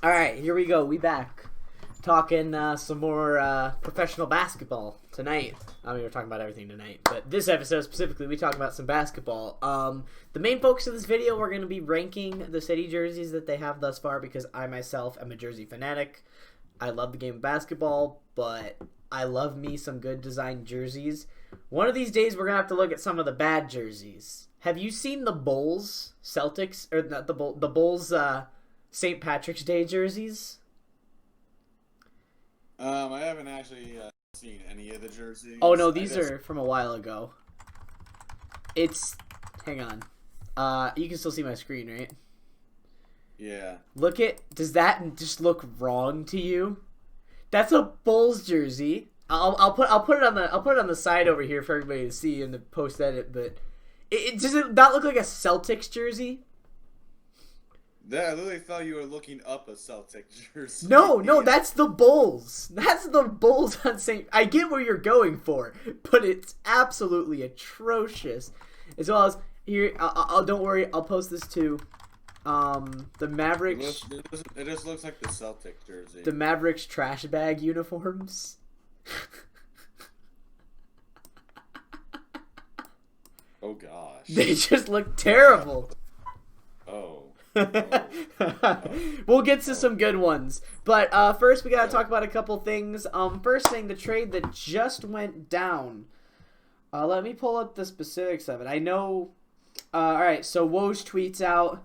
All right, here we go. We back talking some more professional basketball tonight. I mean, we're talking about everything tonight, but this episode specifically, we talk about some basketball. The main focus of this video, we're going to be ranking the city jerseys that they have thus far because I myself am a jersey fanatic. I love the game of basketball, but I love me some good designed jerseys. One of these days, we're going to have to look at some of the bad jerseys. Have you seen the Bulls Celtics or not the Bulls St. Patrick's Day jerseys? I haven't actually seen any of the jerseys. Oh no, these are from a while ago. Hang on. You can still see my screen, right? Yeah. Does that just look wrong to you? That's a Bulls jersey. I'll put it on the side over here for everybody to see in the post edit, but it does it not look like a Celtics jersey? I literally thought you were looking up a Celtic jersey. No, that's the Bulls. That's the Bulls on St. I get where you're going for, but it's absolutely atrocious. As well as here, I'll don't worry, I'll post this too. The Mavericks. It just looks like the Celtic jersey. The Mavericks trash bag uniforms. Oh gosh. They just look terrible. Oh. We'll get to some good ones, but first we gotta talk about a couple things. First thing, the trade that just went down. Let me pull up the specifics of it. I know. All right, so Woj tweets out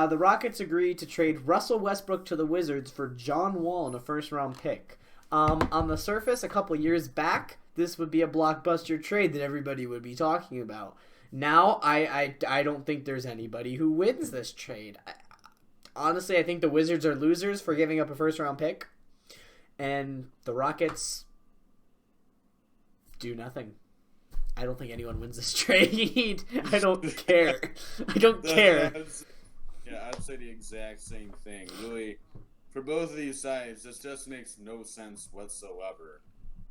the Rockets agreed to trade Russell Westbrook to the Wizards for John Wall and a first-round pick. On the surface, a couple years back, this would be a blockbuster trade that everybody would be talking about. Now, I don't think there's anybody who wins this trade. Honestly, I think the Wizards are losers for giving up a first-round pick, and the Rockets do nothing. I don't think anyone wins this trade. I don't care. I don't care. Yeah, I'd say the exact same thing. Really, for both of these sides, this just makes no sense whatsoever.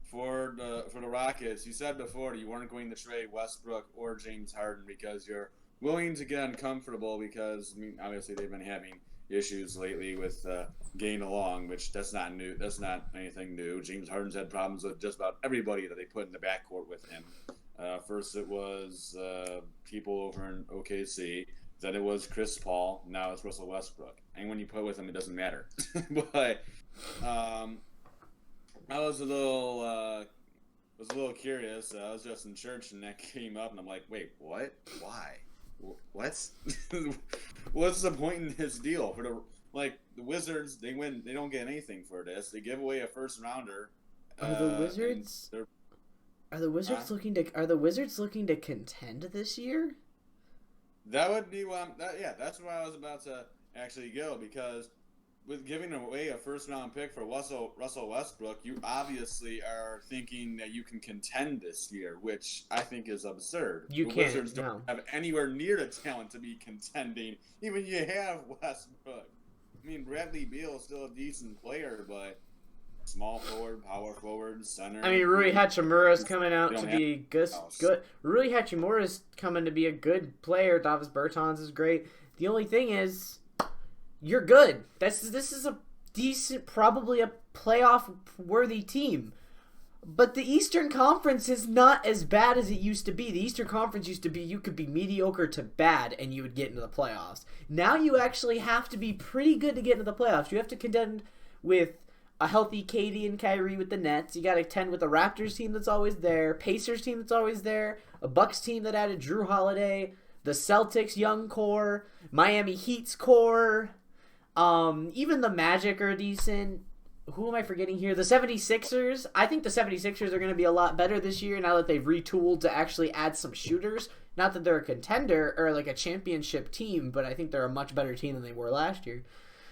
For the Rockets, you said before you weren't going to trade Westbrook or James Harden because you're willing to get uncomfortable because, I mean, obviously they've been having issues lately with getting along, which that's not new. That's not anything new. James Harden's had problems with just about everybody that they put in the backcourt with him. First it was people over in OKC. Then it was Chris Paul. Now it's Russell Westbrook. Anyone you put with him, it doesn't matter. But I was a little curious. I was just in church and that came up, and I'm like, wait, what? Why? What? What's the point in this deal? For the Wizards, they win. They don't get anything for this. They give away a first rounder. Are the Wizards looking to contend this year? That would be that's where I was about to actually go, because with giving away a first-round pick for Russell Westbrook, you obviously are thinking that you can contend this year, which I think is absurd. The Wizards don't have anywhere near the talent to be contending. Even you have Westbrook. I mean, Bradley Beal is still a decent player, but small forward, power forward, center. I mean, Rui Hachimura's coming out to be good. Rui Hachimura's coming to be a good player. Davis Bertans is great. The only thing is, you're good. This is a decent, probably a playoff-worthy team. But the Eastern Conference is not as bad as it used to be. The Eastern Conference used to be you could be mediocre to bad and you would get into the playoffs. Now you actually have to be pretty good to get into the playoffs. You have to contend with a healthy KD and Kyrie with the Nets. You got to contend with the Raptors team that's always there, Pacers team that's always there, a Bucks team that added Drew Holiday, the Celtics young core, Miami Heat's core. Even the Magic are decent. Who am I forgetting here? The 76ers. I think the 76ers are going to be a lot better this year now that they've retooled to actually add some shooters. Not that they're a contender or like a championship team, but I think they're a much better team than they were last year.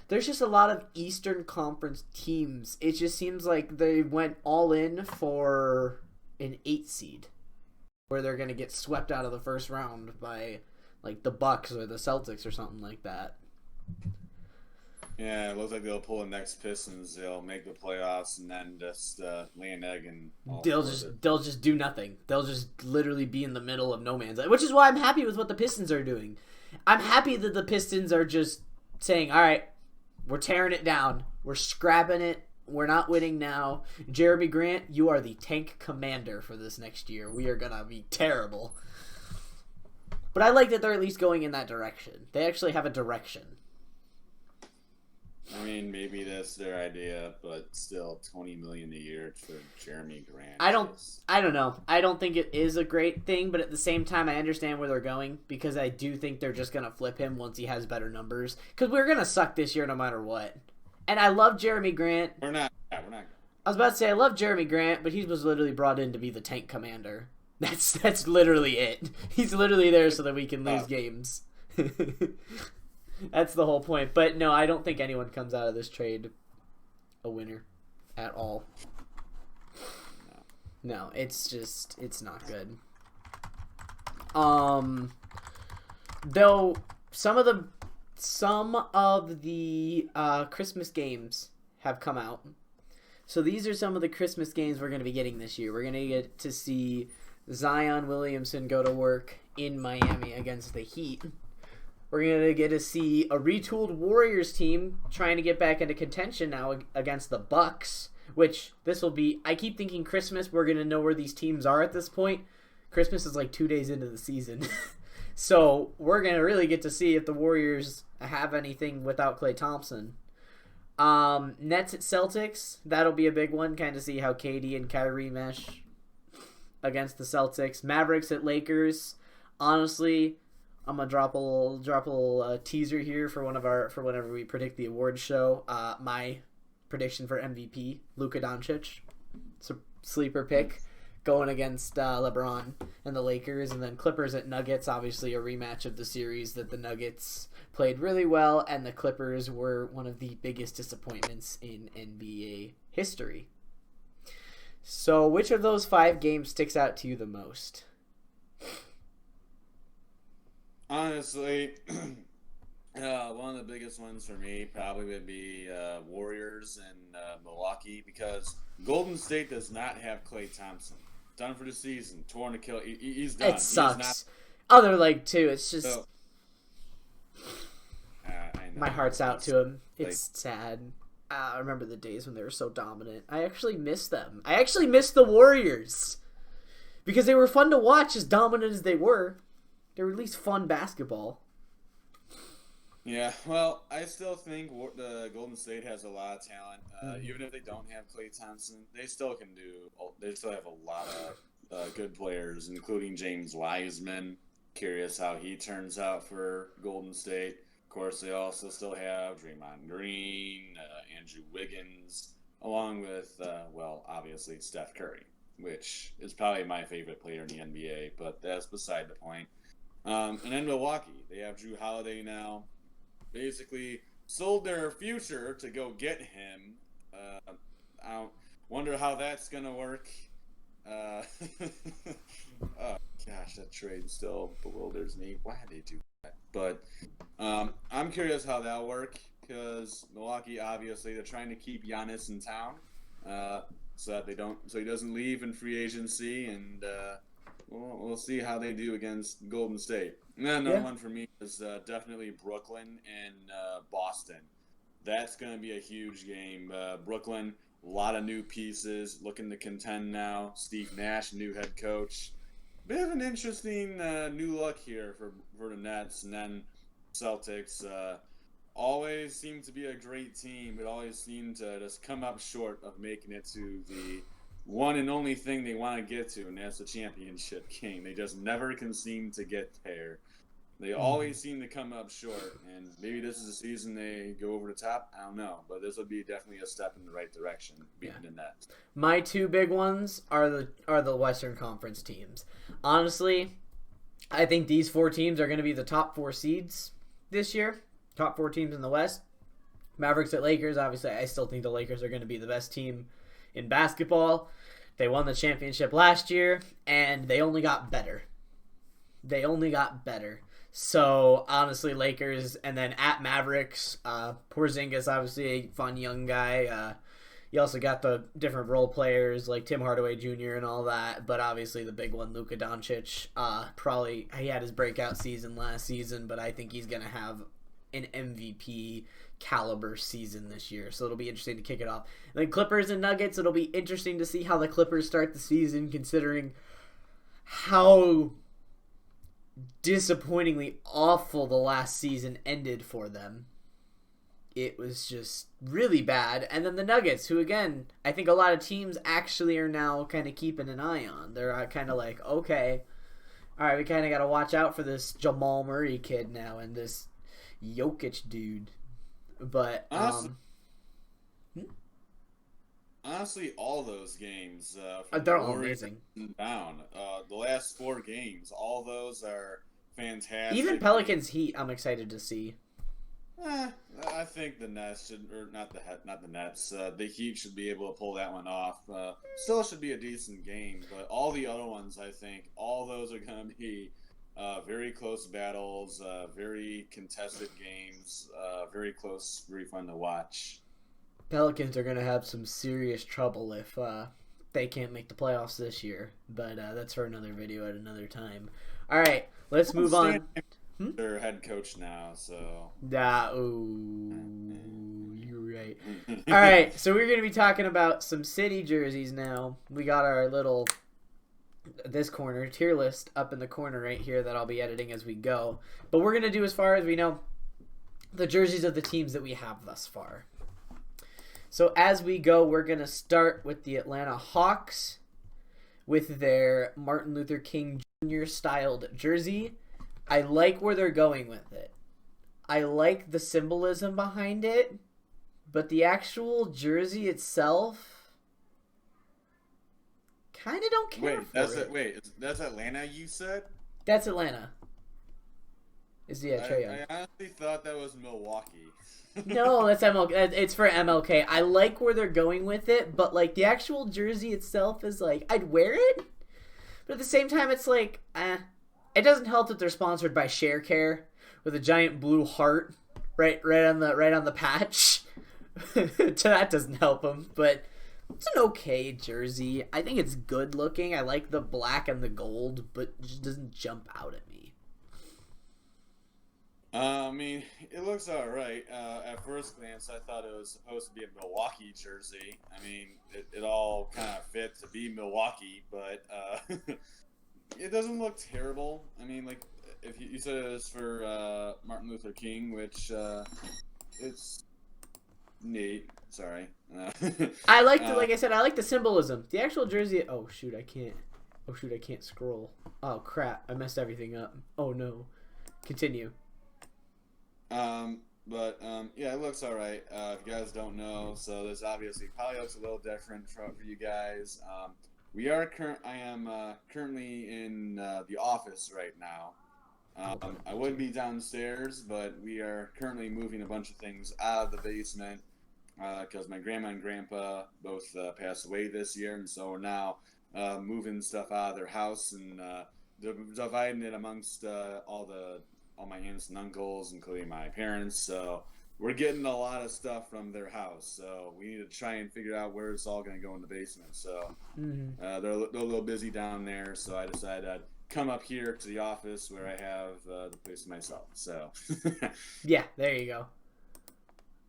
There's just a lot of Eastern Conference teams. It just seems like they went all in for an 8 seed where they're going to get swept out of the first round by like the Bucks or the Celtics or something like that. Yeah, it looks like they'll pull the next Pistons. They'll make the playoffs and then just lay an egg and they'll just do nothing. They'll just literally be in the middle of no man's land, which is why I'm happy with what the Pistons are doing. I'm happy that the Pistons are just saying, all right, We're tearing it down. We're scrapping it. We're not winning now. Jeremy Grant, you are the tank commander for this next year. We are going to be terrible. But I like that they're at least going in that direction. They actually have a direction. I mean, maybe that's their idea, but still, $20 million a year for Jeremy Grant. I don't know. I don't think it is a great thing, but at the same time, I understand where they're going because I do think they're just gonna flip him once he has better numbers. Because we're gonna suck this year no matter what. And I love Jeremy Grant. We're not. We're not. I was about to say I love Jeremy Grant, but he was literally brought in to be the tank commander. That's literally it. He's literally there so that we can lose games. That's the whole point. But no, I don't think anyone comes out of this trade a winner at all. No, it's not good. Though some of the Christmas games have come out. So these are some of the Christmas games we're going to be getting this year. We're going to get to see Zion Williamson go to work in Miami against the Heat. We're going to get to see a retooled Warriors team trying to get back into contention now against the Bucks, which this will be, I keep thinking Christmas, we're going to know where these teams are at this point. Christmas is like 2 days into the season. So we're going to really get to see if the Warriors have anything without Klay Thompson. Nets at Celtics, that'll be a big one, kind of see how KD and Kyrie mesh against the Celtics. Mavericks at Lakers, honestly, I'm gonna drop a little teaser here for whenever we predict the awards show. My prediction for MVP, Luka Doncic. It's a sleeper pick going against LeBron and the Lakers, and then Clippers at Nuggets. Obviously, a rematch of the series that the Nuggets played really well, and the Clippers were one of the biggest disappointments in NBA history. So, which of those 5 games sticks out to you the most? Honestly, one of the biggest ones for me probably would be Warriors and Milwaukee, because Golden State does not have Klay Thompson. Done for the season. Torn Achilles. He's done. It sucks. Other leg too. It's just my heart's out to him. It's sad. I remember the days when they were so dominant. I actually miss them. I actually miss the Warriors because they were fun to watch, as dominant as they were. They were at least fun basketball. Yeah, well, I still think the Golden State has a lot of talent. Even if they don't have Klay Thompson, they still can do. They still have a lot of good players, including James Wiseman. Curious how he turns out for Golden State. Of course, they also still have Draymond Green, Andrew Wiggins, along with, obviously Steph Curry, which is probably my favorite player in the NBA, but that's beside the point. And then Milwaukee, they have Drew Holiday now. Basically sold their future to go get him. I wonder how that's going to work. Oh, gosh, that trade still bewilders me. Why did they do that? But I'm curious how that'll work, because Milwaukee, obviously, they're trying to keep Giannis in town so he doesn't leave in free agency, and we'll see how they do against Golden State. And then another one for me is definitely Brooklyn and Boston. That's going to be a huge game. Brooklyn, a lot of new pieces, looking to contend now. Steve Nash, new head coach. Bit of an interesting new look here for the Nets. And then Celtics always seem to be a great team, but always seem to just come up short of making it to the one and only thing they want to get to, and that's the championship game. They just never can seem to get there. They always seem to come up short, and maybe this is the season they go over the top. I don't know, but this would be definitely a step in the right direction, beating the Nets. My 2 big ones are the Western Conference teams. Honestly, I think these 4 teams are going to be the top 4 seeds this year. Top 4 teams in the West. Mavericks at Lakers. Obviously, I still think the Lakers are going to be the best team in basketball. They won the championship last year, and they only got better. So, honestly, Lakers, and then at Mavericks, Porzingis, obviously a fun young guy. You also got the different role players like Tim Hardaway Jr. and all that, but obviously the big one, Luka Doncic. He had his breakout season last season, but I think he's going to have an MVP caliber season this year, so it'll be interesting to kick it off. And then Clippers and Nuggets, it'll be interesting to see how the Clippers start the season, considering how disappointingly awful the last season ended for them. It was just really bad. And then the Nuggets, who again, I think a lot of teams actually are now kind of keeping an eye on. They're kind of like, okay, all right, we kind of got to watch out for this Jamal Murray kid now and this Jokic dude. But honestly, all those games they're all amazing. Down the last 4 games, all those are fantastic. Even Pelicans Heat, I'm excited to see. I think the Nets should, or not the Nets. The Heat should be able to pull that one off. Still should be a decent game, but all the other ones, I think, all those are going to be very close battles, very contested games, very close, very fun to watch. Pelicans are going to have some serious trouble if they can't make the playoffs this year, but that's for another video at another time. All right, let's move on. They're head coach now, so. You're right. All right, so we're going to be talking about some city jerseys now. We got our little this corner tier list up in the corner right here that I'll be editing as we go. But we're going to do, as far as we know, the jerseys of the teams that we have thus far. So as we go, we're going to start with the Atlanta Hawks with their Martin Luther King Jr. styled jersey. I like where they're going with it. I like the symbolism behind it, but the actual jersey itself, kind of don't care for it. Wait, that's Atlanta you said? That's Atlanta. Trae Young. I honestly thought that was Milwaukee. No, that's MLK. It's for MLK. I like where they're going with it, but like the actual jersey itself is like, I'd wear it, but at the same time, it's like, It doesn't help that they're sponsored by ShareCare with a giant blue heart right on the patch. That doesn't help them, but it's an okay jersey. I think it's good looking. I like the black and the gold, but it just doesn't jump out at me. I mean, it looks all right. At first glance, I thought it was supposed to be a Milwaukee jersey. I mean, it all kind of fit to be Milwaukee, but it doesn't look terrible. I mean, like, if you said it was for Martin Luther King, which it's neat. Sorry. I like like I said, I like the symbolism. The actual jersey. Oh shoot, I can't scroll. Oh crap, I messed everything up. Oh no. Continue. Yeah, it looks all right. If you guys don't know, so this obviously probably looks a little different for you guys. I am currently in the office right now. I would be downstairs, but we are currently moving a bunch of things out of the basement because my grandma and grandpa both passed away this year, and so we're now moving stuff out of their house and dividing it amongst all my aunts and uncles, including my parents. So we're getting a lot of stuff from their house, so we need to try and figure out where it's all going to go in the basement. So they're a little busy down there, so I decided I'd come up here to the office where I have the place to myself. So yeah, there you go.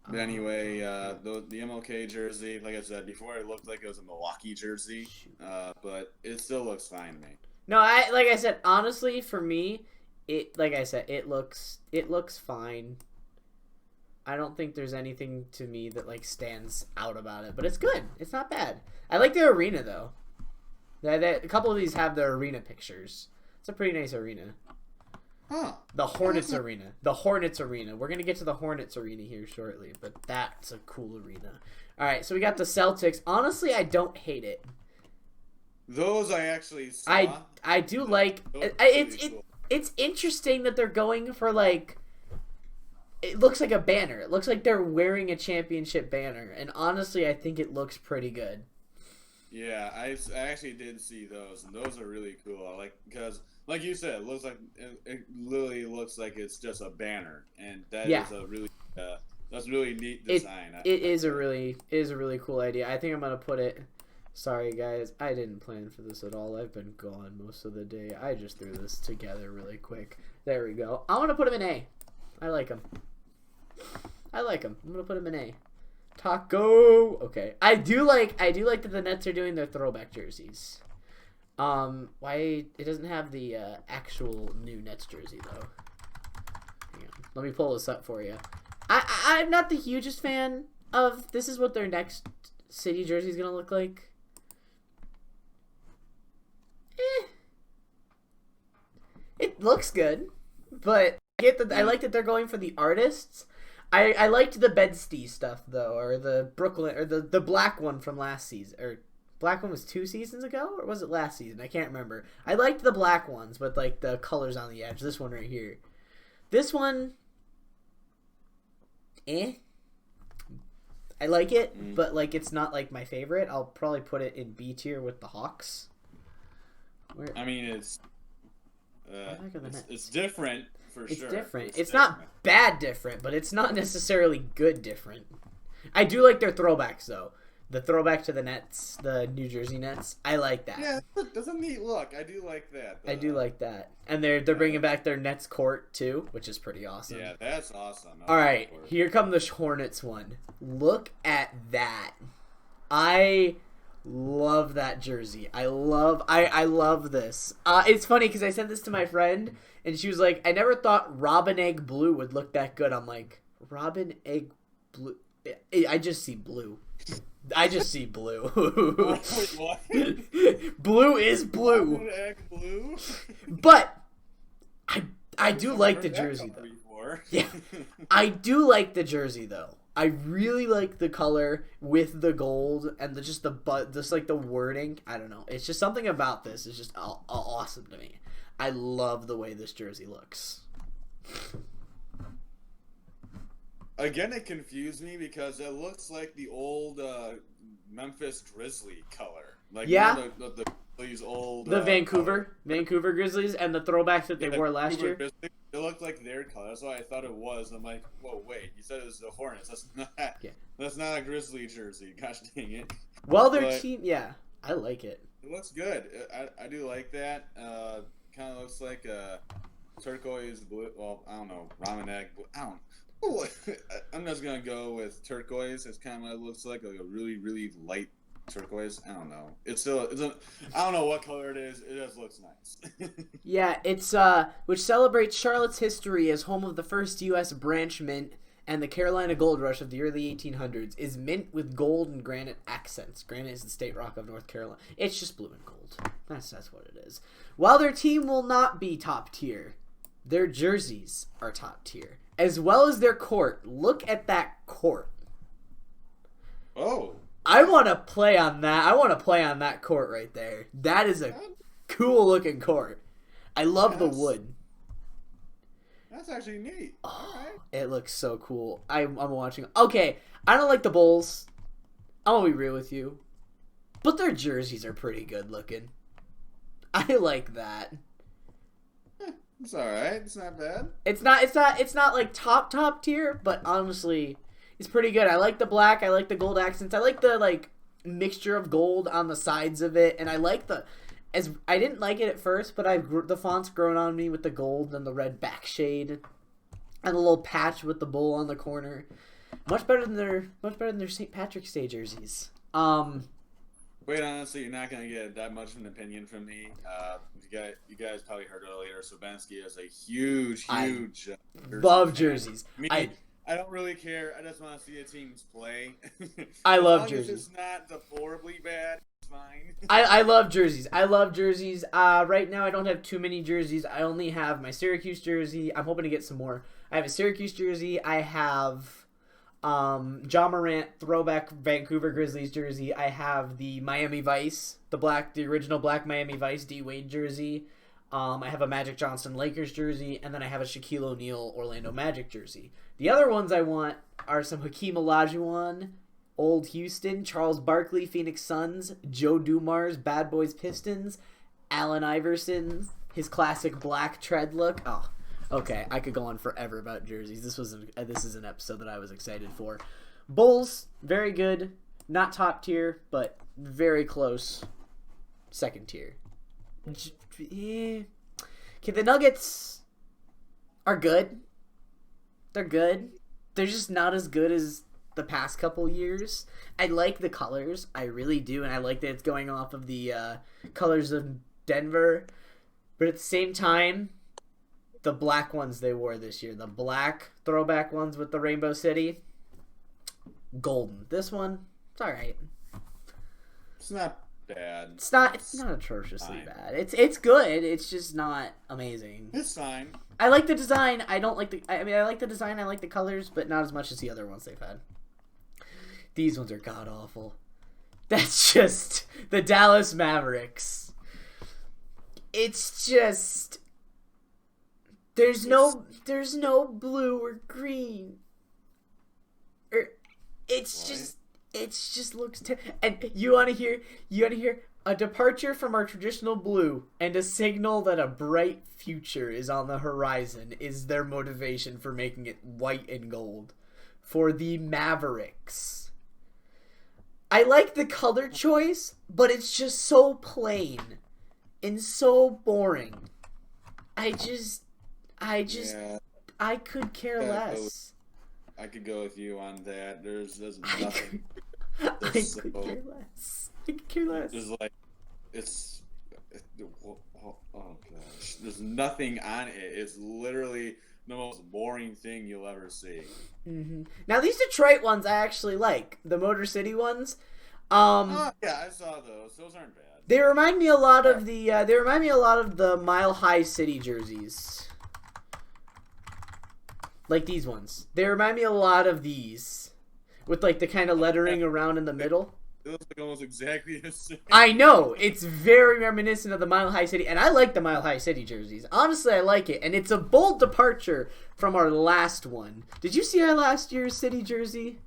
But anyway, the MLK jersey, like I said before, it looked like it was a Milwaukee jersey, but it still looks fine to me. No, like I said, honestly, for me, it looks fine. I don't think there's anything to me that like stands out about it, but it's good. It's not bad. I like the arena though. A couple of these have the arena pictures. It's a pretty nice arena. Huh. The Hornets arena. The Hornets arena. We're gonna get to the Hornets arena here shortly, but that's a cool arena. All right, so we got the Celtics. Honestly, I don't hate it. Those I actually saw. I do like. It's interesting that they're going for like. It looks like a banner. It looks like they're wearing a championship banner, and honestly, I think it looks pretty good. Yeah, I actually did see those, and those are really cool. I like because, like you said, it looks like it literally looks like it's just a banner, and that is a really that's a really neat design. It is a really cool idea. I think I'm gonna put it. Sorry guys, I didn't plan for this at all. I've been gone most of the day. I just threw this together really quick. There we go. I want to put him in A. I like him. I like him. I'm gonna put him in A. Taco. Okay. I do like that the Nets are doing their throwback jerseys. Why it doesn't have the actual new Nets jersey though. Hang on. Let me pull this up for you. I'm not the hugest fan of this is what their next city jersey is gonna look like. It looks good, but I like that they're going for the artists. I liked the Bed-Stuy stuff though, or the Brooklyn, or the black one from last season, or black one was 2 seasons ago, or was it last season? I can't remember. I liked the black ones with like the colors on the edge. This one right here, this one, I like it, but like it's not like my favorite. I'll probably put it in B tier with the Hawks. I mean, it's different for sure. It's different. It's not bad different, but it's not necessarily good different. I do like their throwbacks though. The throwback to the Nets, the New Jersey Nets. I like that. Yeah, that's a neat look. I do like that. I do like that. And they're bringing back their Nets court too, which is pretty awesome. Yeah, that's awesome. All right, here come the Hornets one. Look at that. I love that jersey. I love this. It's funny because I sent this to my friend and she was like, I never thought Robin Egg Blue would look that good. I'm like, Robin Egg Blue? I just see blue. I just see blue. Wait, what? Blue is blue. Robin Egg Blue? But I do like the jersey though. Yeah. I do like the jersey though. I really like the color with the gold and just like the wording. I don't know. It's just something about this is just awesome to me. I love the way this jersey looks. Again, it confused me because it looks like the old Memphis Grizzly color. Like, yeah. You know, these old Vancouver Grizzlies and the throwbacks that they wore last year. Grizzlies, it looked like their color. That's what I thought it was. I'm like, whoa, wait, you said it was the Hornets. That's not. Yeah. That's not a Grizzly jersey. Gosh dang it. Well, their team, yeah, I like it. It looks good. I do like that. Kind of looks like a turquoise blue. Well, I don't know, ramen egg. I'm just gonna go with turquoise. It's kind of what it looks like a really, really light turquoise. I don't know. I don't know what color it is. It just looks nice. Yeah, it's which celebrates Charlotte's history as home of the first U.S. branch mint and the Carolina Gold Rush of the early 1800s. Is mint with gold and granite accents. Granite is the state rock of North Carolina. It's just blue and gold. That's what it is. While their team will not be top tier, their jerseys are top tier, as well as their court. Look at that court. Oh. I want to play on that. I want to play on that court right there. That is a cool looking court. I love the wood. That's actually neat. All right. It looks so cool. I'm watching. Okay, I don't like the Bulls. I'm gonna be real with you, but their jerseys are pretty good looking. I like that. It's all right. It's not bad. It's not like top tier, but honestly, it's pretty good. I like the black. I like the gold accents. I like the like mixture of gold on the sides of it, and I like I didn't like it at first, but the font's grown on me with the gold and the red back shade, and the little patch with the bull on the corner. Much better than their St. Patrick's Day jerseys. Wait, honestly, you're not gonna get that much of an opinion from me. You guys probably heard earlier. Sobensky has a huge. Love jerseys. I don't really care. I just want to see the teams play. I love jerseys. As it's not deplorably bad, it's fine. I love jerseys. Right now, I don't have too many jerseys. I only have my Syracuse jersey. I'm hoping to get some more. I have a Syracuse jersey. I have John Morant throwback Vancouver Grizzlies jersey. I have the Miami Vice, the original black Miami Vice D Wade jersey. I have a Magic Johnson Lakers jersey, and then I have a Shaquille O'Neal Orlando Magic jersey. The other ones I want are some Hakeem Olajuwon, Old Houston, Charles Barkley Phoenix Suns, Joe Dumars Bad Boys Pistons, Allen Iverson, his classic black tread look. Oh, okay, I could go on forever about jerseys. This is an episode that I was excited for. Bulls, very good, not top tier, but very close, second tier. Okay, the Nuggets are good. They're good. they're just not as good as the past couple years. I like the colors, I really do, and I like that it's going off of the colors of Denver. But at the same time, the black ones they wore this year, the black throwback ones with the Rainbow City, golden. This one, it's all right. It's not bad. It's not atrociously bad. It's good. It's just not amazing. It's fine. I like the design. I don't like the. I mean, I like the design. I like the colors, but not as much as the other ones they've had. These ones are god awful. That's just the Dallas Mavericks. It's just there's no blue or green. It just looks and you want to hear a departure from our traditional blue and a signal that a bright future is on the horizon is their motivation for making it white and gold for the Mavericks. I like the color choice, but it's just so plain and so boring. I could care less. I could go with you on that. There's nothing. I could care less. I could care less. There's like, oh gosh. There's nothing on it. It's literally the most boring thing you'll ever see. Mm-hmm. Now these Detroit ones I actually like. The Motor City ones. Yeah, I saw those. Those aren't bad. They remind me a lot of the Mile High City jerseys. Like these ones. They remind me a lot of these. With like the kind of lettering around in the middle. It looks like almost exactly the same. I know. It's very reminiscent of the Mile High City. And I like the Mile High City jerseys. Honestly, I like it. And it's a bold departure from our last one. Did you see our last year's City jersey?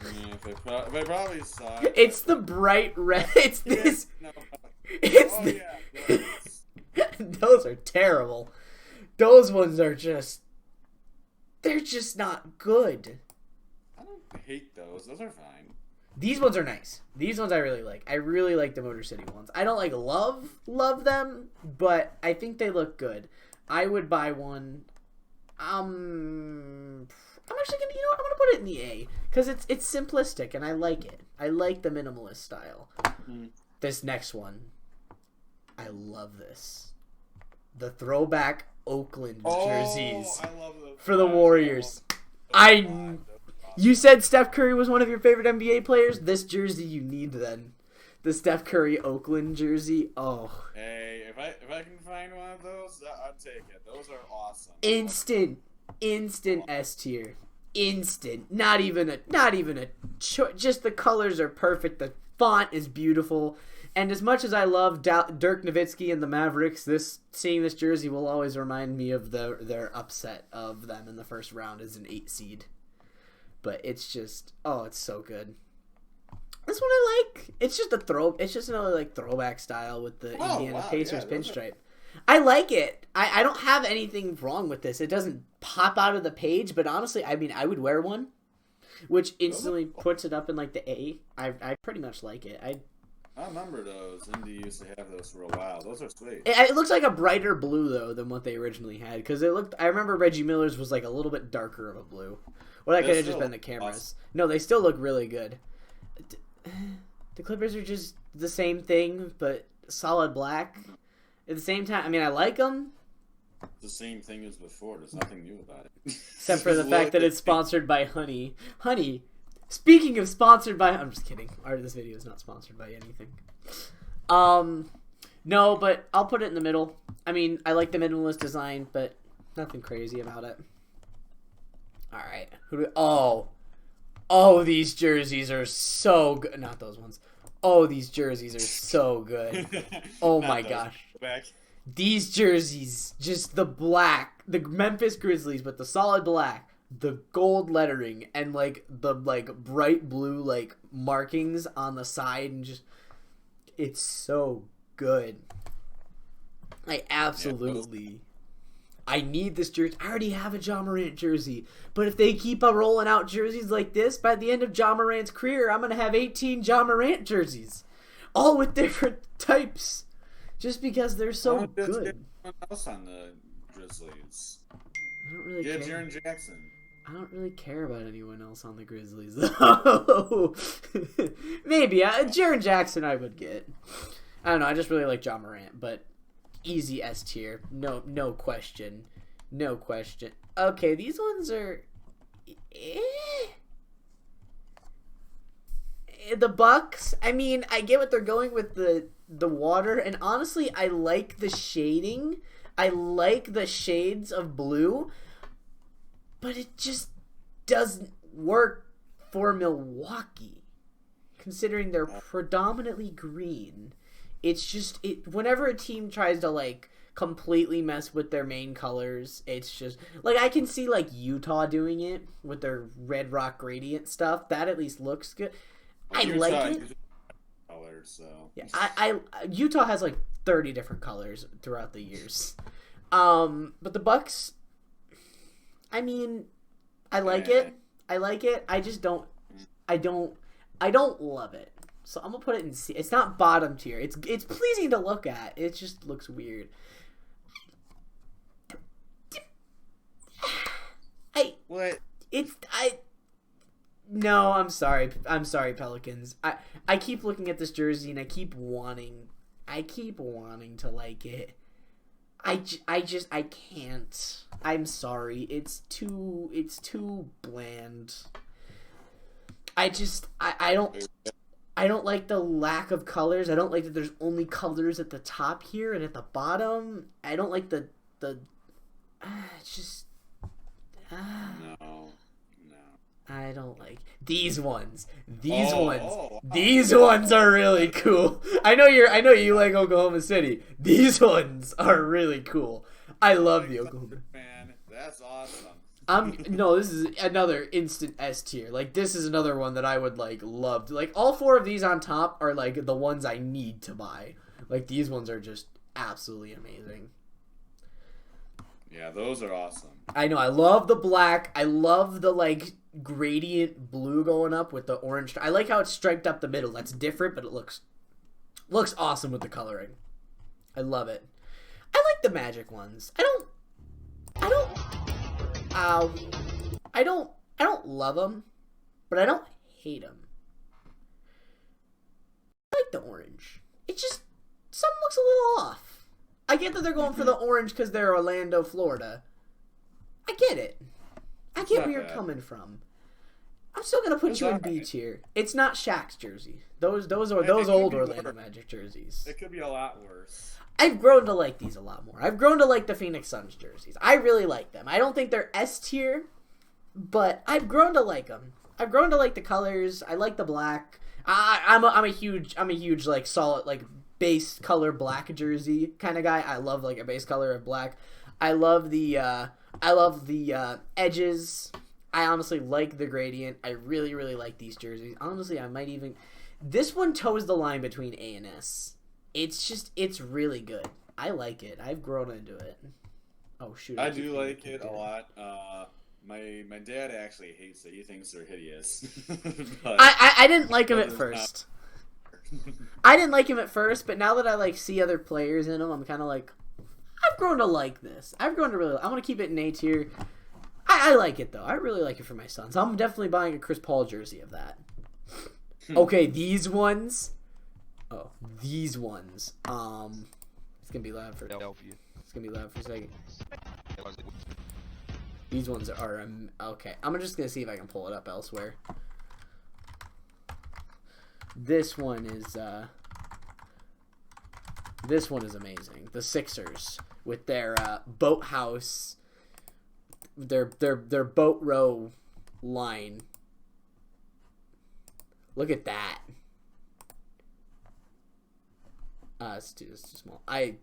Yeah, if I probably saw it. It's the bright red. It's this. No. Those are terrible. Those ones are just. They're just not good. I don't hate those. Those are fine. These ones are nice. These ones I really like. I really like the Motor City ones. I don't like love them, but I think they look good. I would buy one. I'm actually gonna, I'm gonna put it in the A because it's simplistic and I like it. I like the minimalist style. This next one, I love this. The throwback Oakland jerseys I love those for the Warriors. You said Steph Curry was one of your favorite NBA players. This jersey you need then. The Steph Curry Oakland jersey. Oh. Hey, if I can find one of those, I'll take it. Those are awesome. Instant S tier. Instant. Not even a just the colors are perfect. The font is beautiful. And as much as I love Dirk Nowitzki and the Mavericks, seeing this jersey will always remind me of their upset of them in the first round as an 8 seed. But it's just, it's so good. This one I like. It's just it's just another like throwback style with the Indiana Pacers pinstripe. I like it. I don't have anything wrong with this. It doesn't pop out of the page, but honestly, I mean, I would wear one, which instantly puts it up in like the A. I pretty much like it. I remember those. Indy used to have those for a while. Those are sweet. It looks like a brighter blue though than what they originally had because I remember Reggie Miller's was like a little bit darker of a blue. Or that could have just been the cameras. Awesome. No, they still look really good. The Clippers are just the same thing, but solid black. At the same time, I mean, I like them. The same thing as before. There's nothing new about it. Except for the fact that it's sponsored by Honey. Honey, speaking of sponsored by... I'm just kidding. This video is not sponsored by anything. No, but I'll put it in the middle. I mean, I like the minimalist design, but nothing crazy about it. Alright. Oh, these jerseys are so good. Not those ones. Oh, these jerseys are so good. Oh my gosh. These jerseys, just the black, the Memphis Grizzlies with the solid black, the gold lettering, and like the bright blue like markings on the side, and just it's so good. I absolutely. I need this jersey. I already have a Ja Morant jersey. But if they keep on rolling out jerseys like this, by the end of Ja Morant's career, I'm going to have 18 Ja Morant jerseys. All with different types. Just because they're so good. Get someone else on the Grizzlies. I don't really care. Jaren Jackson. don't really care about anyone else on the Grizzlies, though. Maybe. Jaren Jackson I would get. I don't know. I just really like Ja Morant, but easy S tier. No question. No question. Okay, these ones are... The Bucks, I mean, I get what they're going with the water, and honestly, I like the shading. I like the shades of blue, but it just doesn't work for Milwaukee, considering they're predominantly green. It's just, whenever a team tries to, like, completely mess with their main colors, it's just, like, I can see, like, Utah doing it with their Red Rock Gradient stuff. That at least looks good. I like it. Colors, so. Yeah, I Utah has like 30 different colors throughout the years. But the Bucks, I mean, I like it. I like it. I just don't love it. So I'm gonna put it in C. It's not bottom tier. It's pleasing to look at. It just looks weird. No, I'm sorry. I'm sorry, Pelicans. I keep looking at this jersey and I keep wanting to like it. I can't. I'm sorry. It's too bland. I don't like the lack of colors. I don't like that there's only colors at the top here and at the bottom. I don't like the No. I don't like these ones. These ones are really cool. I know you like Oklahoma City. These ones are really cool. I love the Oklahoma. Man, that's awesome. No, this is another instant S tier. Like, this is another one that I would like love. Like, all four of these on top are like the ones I need to buy. Like, these ones are just absolutely amazing. Yeah, those are awesome. I know. I love the black. I love the like gradient blue going up with the orange. I like how it's striped up the middle. That's different, but it looks awesome with the coloring. I love it. I like the Magic ones. I don't love them, but I don't hate them. I like the orange. It just, something looks a little off. I get that they're going for the orange because they're Orlando, Florida. I get it. I get where you're coming from. I'm still gonna put you in B tier. It's not Shaq's jersey. Those old Orlando Magic jerseys. It could be a lot worse. I've grown to like these a lot more. I've grown to like the Phoenix Suns jerseys. I really like them. I don't think they're S tier, but I've grown to like them. I've grown to like the colors. I like the black. I'm a huge like solid like base color black jersey kind of guy. I love like a base color of black. I love the edges. I honestly like the gradient. I really, really like these jerseys. Honestly, I might even... This one toes the line between A and S. It's really good. I like it. I've grown into it. Oh, shoot. I do like it a lot. My dad actually hates it. He thinks they're hideous. I didn't like him at first. I didn't like him at first, but now that I like see other players in them, I'm kind of like, I've grown to like this. I've grown to really... I want to keep it in A tier. I like it, though. I really like it for my sons. I'm definitely buying a Chris Paul jersey of that. Okay, these ones. Oh, these ones. It's going to be loud for... It's going to be loud for a second. These ones are... okay, I'm just going to see if I can pull it up elsewhere. This one is... This one is amazing. The Sixers with their boathouse... Their boat row line. Look at that. It's too small. I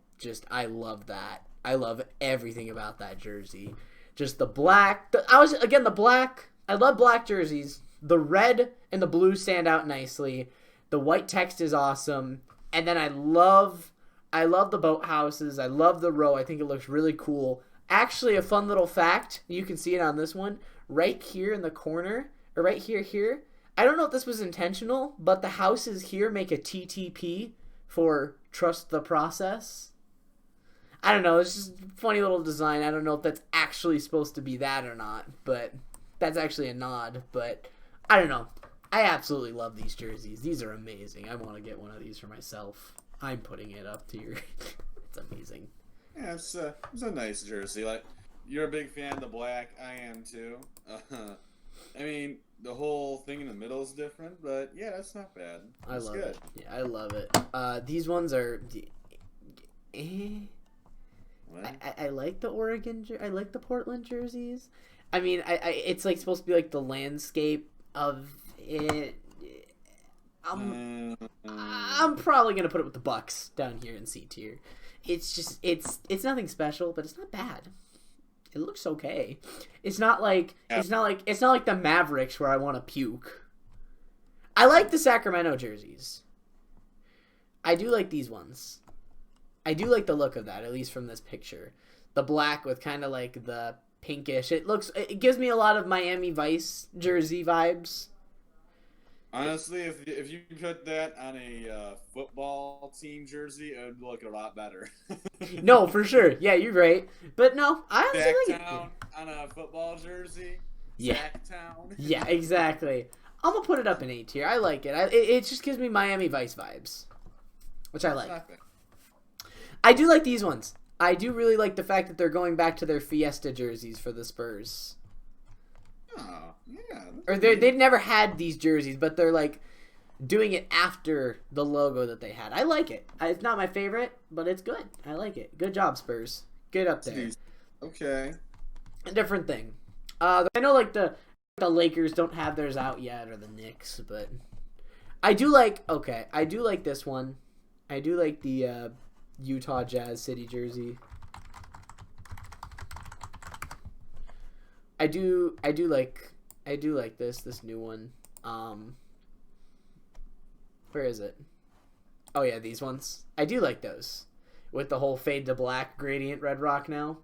love that. I love everything about that jersey. Just the black. The black. I love black jerseys. The red and the blue stand out nicely. The white text is awesome. And then I love the boathouses. I love the row. I think it looks really cool. Actually, a fun little fact, you can see it on this one, right here in the corner, or right here. I don't know if this was intentional, but the houses here make a TTP for trust the process. I don't know, it's just a funny little design. I don't know if that's actually supposed to be that or not, but that's actually a nod, but I don't know. I absolutely love these jerseys. These are amazing. I want to get one of these for myself. I'm putting it up here. It's amazing. Yeah, it's a nice jersey. Like, you're a big fan of the black. I am too. I mean, the whole thing in the middle is different, but yeah, that's not bad. That's love good. it. Yeah, I love it. These ones are. I like the I like the Portland jerseys. I mean, it's like supposed to be like the landscape of it. I'm probably gonna put it with the Bucks down here in C tier. It's just it's nothing special, but it's not bad. It looks okay. It's not like it's not like the Mavericks where I want to puke. I like the Sacramento jerseys. I do like these ones. I do like the look of that, at least from this picture. The black with kind of like the pinkish. It gives me a lot of Miami Vice jersey vibes. Honestly, if you put that on a football team jersey, it would look a lot better. No, for sure. Yeah, you're right. But no, I honestly like it. On a football jersey. Yeah. Sacktown. Yeah, exactly. I'm gonna put it up in A tier. I like it. It just gives me Miami Vice vibes, which I like. I do like these ones. I do really like the fact that they're going back to their Fiesta jerseys for the Spurs. Oh, yeah. Or they've never had these jerseys, but they're like doing it after the logo that they had. I like it. It's not my favorite, but it's good. I like it. Good job, Spurs. Good up there. Okay. A different thing. I know like the Lakers don't have theirs out yet, or the Knicks, but I do like this one. I do like the Utah Jazz City jersey. I do like this new one. Where is it? Oh yeah, these ones. I do like those with the whole fade to black gradient red rock now.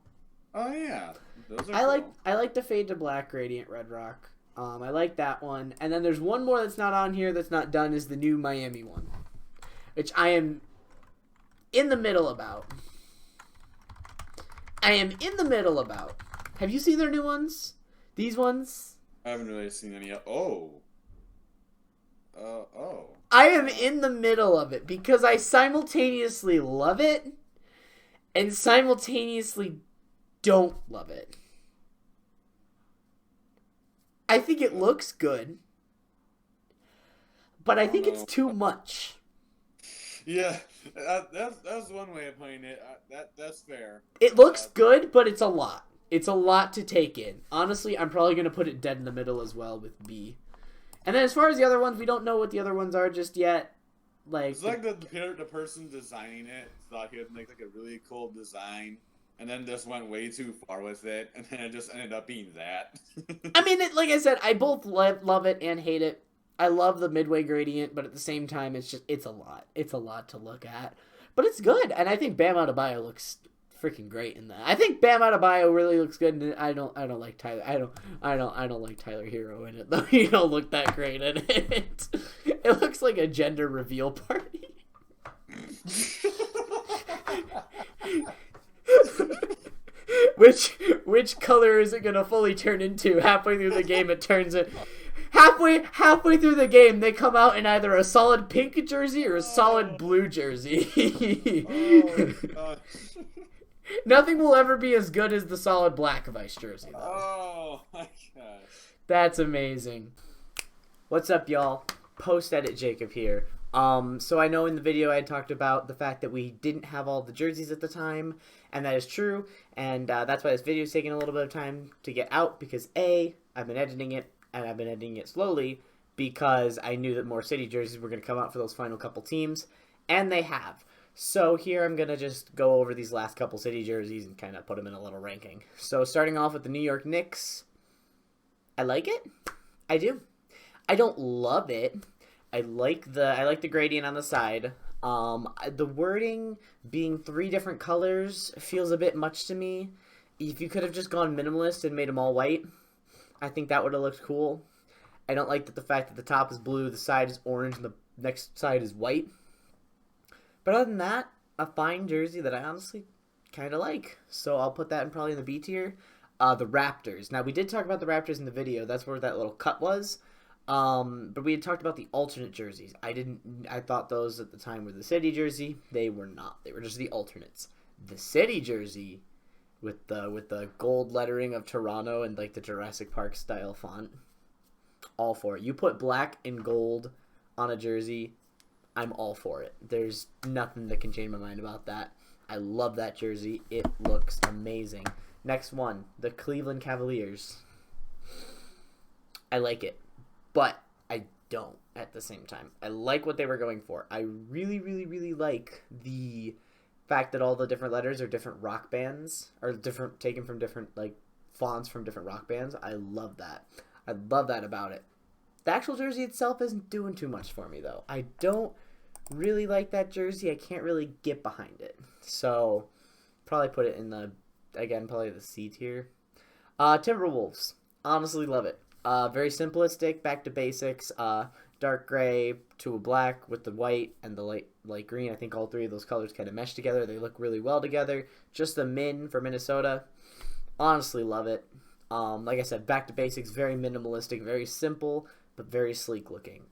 Oh yeah, those are I like the fade to black gradient red rock. I like that one, and then there's one more that's not on here that's not done is the new Miami one, which I am in the middle about. Have you seen their new ones? These ones? I haven't really seen any yet. Oh. I am in the middle of it because I simultaneously love it and simultaneously don't love it. I think it looks good, but I think it's too much. Yeah, that's one way of putting it. That's fair. It looks good, but it's a lot. It's a lot to take in. Honestly, I'm probably going to put it dead in the middle as well with B. And then as far as the other ones, we don't know what the other ones are just yet. Like it's like the person designing it thought he would make like a really cool design, and then just went way too far with it, and then it just ended up being that. I mean, like I said, I both love it and hate it. I love the midway gradient, but at the same time, it's a lot. It's a lot to look at, but it's good, and I think Bam Adebayo looks freaking great in that. I think Bam Adebayo really looks good, and I don't like Tyler. I don't like Tyler Hero in it though. He don't look that great in it. It looks like a gender reveal party. Which color is it gonna fully turn into? Halfway through the game, it turns it. Halfway through the game, they come out in either a solid pink jersey or a solid blue jersey. Oh my gosh. Nothing will ever be as good as the solid black Vice jersey, though. Oh my gosh. That's amazing. What's up, y'all? Post-edit Jacob here. So I know in the video I had talked about the fact that we didn't have all the jerseys at the time, and that is true, and that's why this video is taking a little bit of time to get out, because A, I've been editing it, and I've been editing it slowly, because I knew that more City jerseys were going to come out for those final couple teams, and they have. So here I'm going to just go over these last couple City jerseys and kind of put them in a little ranking. So starting off with the New York Knicks, I like it. I do. I don't love it. I like the gradient on the side. The wording being 3 different colors feels a bit much to me. If you could have just gone minimalist and made them all white, I think that would have looked cool. I don't like the fact that the top is blue, the side is orange, and the next side is white. But other than that, a fine jersey that I honestly kind of like. So I'll put that probably in the B tier. The Raptors. Now, we did talk about the Raptors in the video. That's where that little cut was. But we had talked about the alternate jerseys. I thought those at the time were the city jersey. They were not. They were just the alternates. The city jersey with the gold lettering of Toronto and like the Jurassic Park style font. All for it. You put black and gold on a jersey, I'm all for it. There's nothing that can change my mind about that. I love that jersey. It looks amazing. Next one, the Cleveland Cavaliers. I like it, but I don't at the same time. I like what they were going for. I really, really, really like the fact that all the different letters are different rock bands, or different, taken from different like fonts from different rock bands. I love that. I love that about it. The actual jersey itself isn't doing too much for me, though. I don't really like that jersey. I can't really get behind it. So, probably put it in the, again, probably the C tier. Timberwolves. Honestly love it. Very simplistic, back to basics. Dark gray to a black with the white and the light green. I think all three of those colors kind of mesh together. They look really well together. Just the min for Minnesota. Honestly love it. Like I said, back to basics, very minimalistic, very simple, but very sleek looking.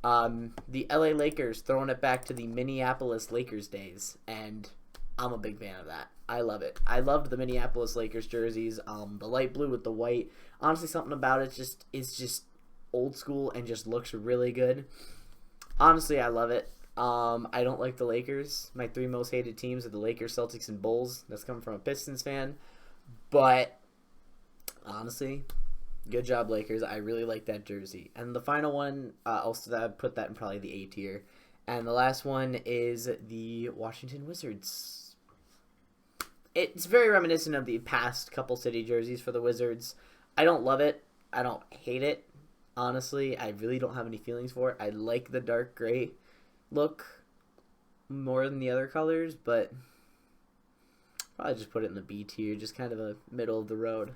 The LA Lakers throwing it back to the Minneapolis Lakers days, and I'm a big fan of that. I love it. I loved the Minneapolis Lakers jerseys, the light blue with the white. Honestly, something about it is just old school and just looks really good. Honestly, I love it. I don't like the Lakers. My three most hated teams are the Lakers, Celtics, and Bulls. That's coming from a Pistons fan. But honestly, good job, Lakers. I really like that jersey. And the final one, also put that in probably the A tier. And the last one is the Washington Wizards. It's very reminiscent of the past couple city jerseys for the Wizards. I don't love it. I don't hate it. Honestly, I really don't have any feelings for it. I like the dark gray look more than the other colors, but probably just put it in the B tier, just kind of a middle of the road.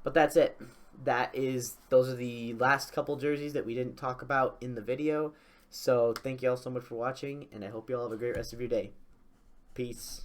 But that's it. Those are the last couple jerseys that we didn't talk about in the video. So thank you all so much for watching, and I hope you all have a great rest of your day. Peace.